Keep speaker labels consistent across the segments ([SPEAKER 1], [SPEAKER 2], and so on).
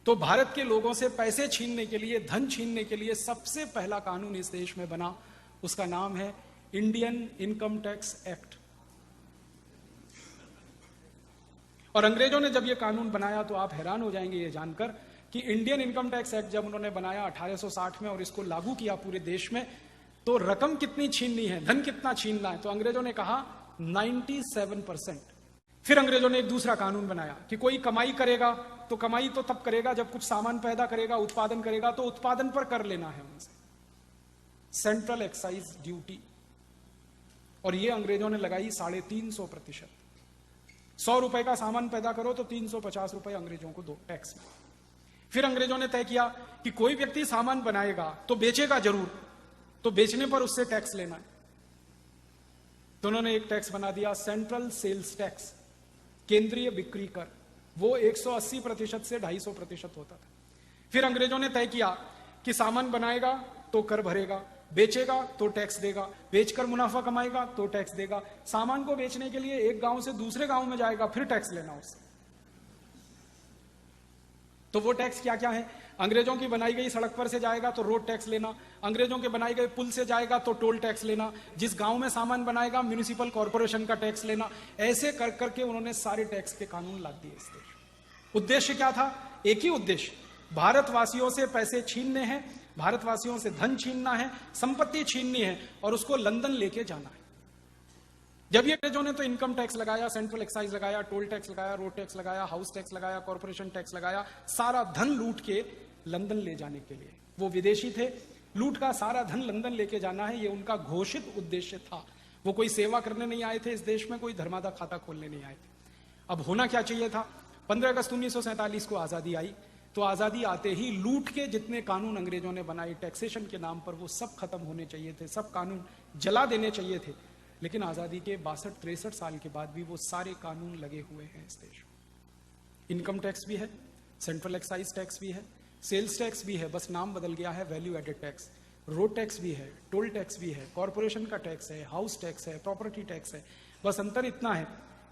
[SPEAKER 1] तो भारत के लोगों से पैसे छीनने के लिए, धन छीनने के लिए सबसे पहला कानून इस देश में बना, उसका नाम है इंडियन इनकम टैक्स एक्ट। और अंग्रेजों ने जब यह कानून बनाया तो आप हैरान हो जाएंगे ये जानकर कि इंडियन इनकम टैक्स एक्ट जब उन्होंने बनाया 1860 में और इसको लागू किया पूरे देश में, तो रकम कितनी छीननी है, धन कितना छीनना है, तो अंग्रेजों ने कहा 97%। फिर अंग्रेजों ने एक दूसरा कानून बनाया कि कोई कमाई करेगा तो कमाई तो तब करेगा जब कुछ सामान पैदा करेगा, उत्पादन करेगा, तो उत्पादन पर कर लेना है उनसे, सेंट्रल एक्साइज ड्यूटी। और ये अंग्रेजों ने लगाई 350%। 100 रुपए का सामान पैदा करो तो 350 रुपए अंग्रेजों को दो टैक्स में। फिर अंग्रेजों ने तय किया कि कोई व्यक्ति सामान बनाएगा तो बेचेगा जरूर, तो बेचने पर उससे टैक्स लेना है। तो उन्होंने एक टैक्स बना दिया, सेंट्रल सेल्स टैक्स, केंद्रीय बिक्री कर। वो 180% से 250% होता था। फिर अंग्रेजों ने तय किया कि सामान बनाएगा तो कर भरेगा, बेचेगा तो टैक्स देगा, बेचकर मुनाफा कमाएगा तो टैक्स देगा, सामान को बेचने के लिए एक गांव से दूसरे गांव में जाएगा फिर टैक्स लेना उससे। तो वो टैक्स क्या क्या है? अंग्रेजों की बनाई गई सड़क पर से जाएगा तो रोड टैक्स लेना, अंग्रेजों के बनाए गए पुल से जाएगा तो टोल टैक्स लेना, जिस गांव में सामान बनाएगा म्युनिसिपल कॉर्पोरेशन का टैक्स लेना। ऐसे कर करके उन्होंने सारे टैक्स के कानून ला दिए इस देश। उद्देश्य क्या था? एक ही उद्देश्य, भारतवासियों से पैसे छीनने हैं, भारतवासियों से धन छीनना है, संपत्ति छीननी है और उसको लंदन लेके जाना है। जब ये अंग्रेजों ने तो इनकम टैक्स लगाया, सेंट्रल एक्साइज लगाया, टोल टैक्स लगाया, रोड टैक्स लगाया, हाउस टैक्स लगाया, कॉर्पोरेशन टैक्स लगाया, सारा धन लूट के लंदन ले जाने के लिए। वो विदेशी थे, लूट का सारा धन लंदन लेके जाना है, ये उनका घोषित उद्देश्य था। वो कोई सेवा करने नहीं आए थे इस देश में, कोई धर्मादा खाता खोलने नहीं आए थे। अब होना क्या चाहिए था? 15 अगस्त 1947 को आजादी आई, तो आजादी आते ही लूट के जितने कानून अंग्रेजों ने बनाए टैक्सेशन के नाम पर, वो सब खत्म होने चाहिए थे, सब कानून जला देने चाहिए थे। लेकिन आजादी के 62-63 साल के बाद भी वो सारे कानून लगे हुए हैं इस देश में। इनकम टैक्स भी है, सेंट्रल एक्साइज टैक्स भी है, सेल्स टैक्स भी है, बस नाम बदल गया है value added tax, road tax भी है, टोल टैक्स भी है, कॉर्पोरेशन का टैक्स है, हाउस टैक्स है, प्रॉपर्टी टैक्स है। बस अंतर इतना है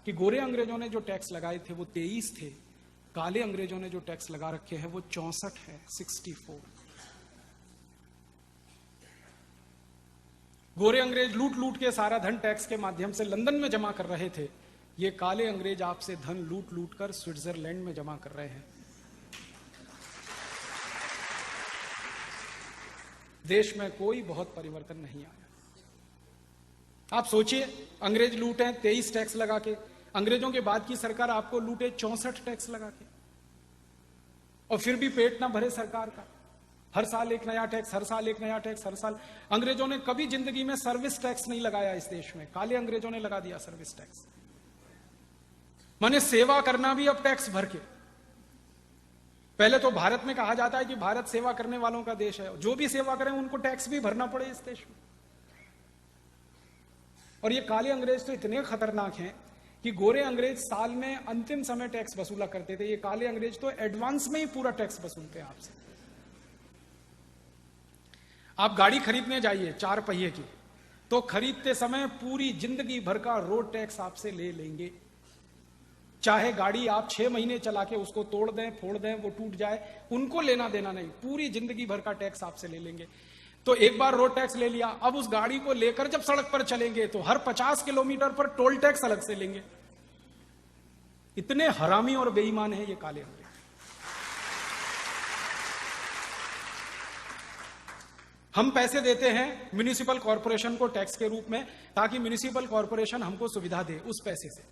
[SPEAKER 1] कि गोरे अंग्रेजों ने जो टैक्स लगाए थे वो 23 थे, काले अंग्रेजों ने जो टैक्स लगा रखे हैं वो 64 है, 64। गोरे अंग्रेज लूट लूट के सारा धन टैक्स के माध्यम से लंदन में जमा कर रहे थे, ये काले अंग्रेज आपसे धन लूट लूट कर स्विट्जरलैंड में जमा कर रहे हैं। देश में कोई बहुत परिवर्तन नहीं आया। आप सोचिए, अंग्रेज लूटे 23 टैक्स लगा के, अंग्रेजों के बाद की सरकार आपको लूटे 64 टैक्स लगा के, और फिर भी पेट ना भरे सरकार का। हर साल एक नया टैक्स, हर साल एक नया टैक्स, हर साल। अंग्रेजों ने कभी जिंदगी में सर्विस टैक्स नहीं लगाया इस देश में, काले अंग्रेजों ने लगा दिया सर्विस टैक्स। माने सेवा करना भी अब टैक्स भर के। पहले तो भारत में कहा जाता है कि भारत सेवा करने वालों का देश है, जो भी सेवा करें उनको टैक्स भी भरना पड़े इस देश में। और ये काले अंग्रेज तो इतने खतरनाक हैं कि गोरे अंग्रेज साल में अंतिम समय टैक्स वसूला करते थे, ये काले अंग्रेज तो एडवांस में ही पूरा टैक्स वसूलते हैं आपसे। आप गाड़ी खरीदने जाइए 4 पहिए की, तो खरीदते समय पूरी जिंदगी भर का रोड टैक्स आपसे ले लेंगे। चाहे गाड़ी आप 6 महीने चला के उसको तोड़ दें, फोड़ दें, वो टूट जाए, उनको लेना देना नहीं, पूरी जिंदगी भर का टैक्स आपसे ले लेंगे। तो एक बार रोड टैक्स ले लिया, अब उस गाड़ी को लेकर जब सड़क पर चलेंगे तो हर 50 किलोमीटर पर टोल टैक्स अलग से लेंगे। इतने हरामी और बेईमान है ये काले अंग्रेज। हम पैसे देते हैं म्युनिसिपल कॉर्पोरेशन को टैक्स के रूप में, ताकि म्युनिसिपल कॉर्पोरेशन हमको सुविधा दे उस पैसे से।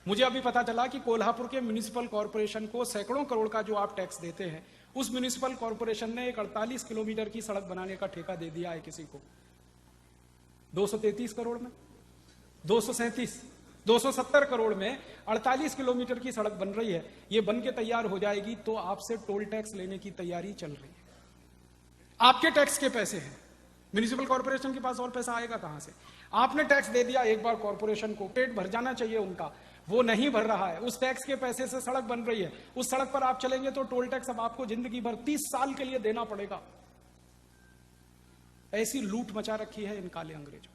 [SPEAKER 1] मुझे अभी पता चला कि कोल्हापुर के म्युनिसिपल कॉर्पोरेशन को सैकड़ों करोड़ का जो आप टैक्स देते हैं, उस म्युनिसिपल कॉर्पोरेशन ने एक 48 किलोमीटर की सड़क बनाने का ठेका दे दिया है किसी को। 233 करोड़ में, 237, 270 करोड़ में 48 किलोमीटर की सड़क बन रही है। ये बन के तैयार हो जाएगी तो आपसे टोल टैक्स लेने की तैयारी चल रही है। आपके टैक्स के पैसे हैं, म्युनिसिपल कॉर्पोरेशन के पास और पैसा आएगा कहां से? आपने टैक्स दे दिया एक बार कॉर्पोरेशन को, पेट भर जाना चाहिए उनका, वो नहीं भर रहा है। उस टैक्स के पैसे से सड़क बन रही है, उस सड़क पर आप चलेंगे तो टोल टैक्स अब आपको जिंदगी भर 30 साल के लिए देना पड़ेगा। ऐसी लूट मचा रखी है इन काले अंग्रेजों,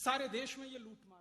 [SPEAKER 1] सारे देश में ये लूट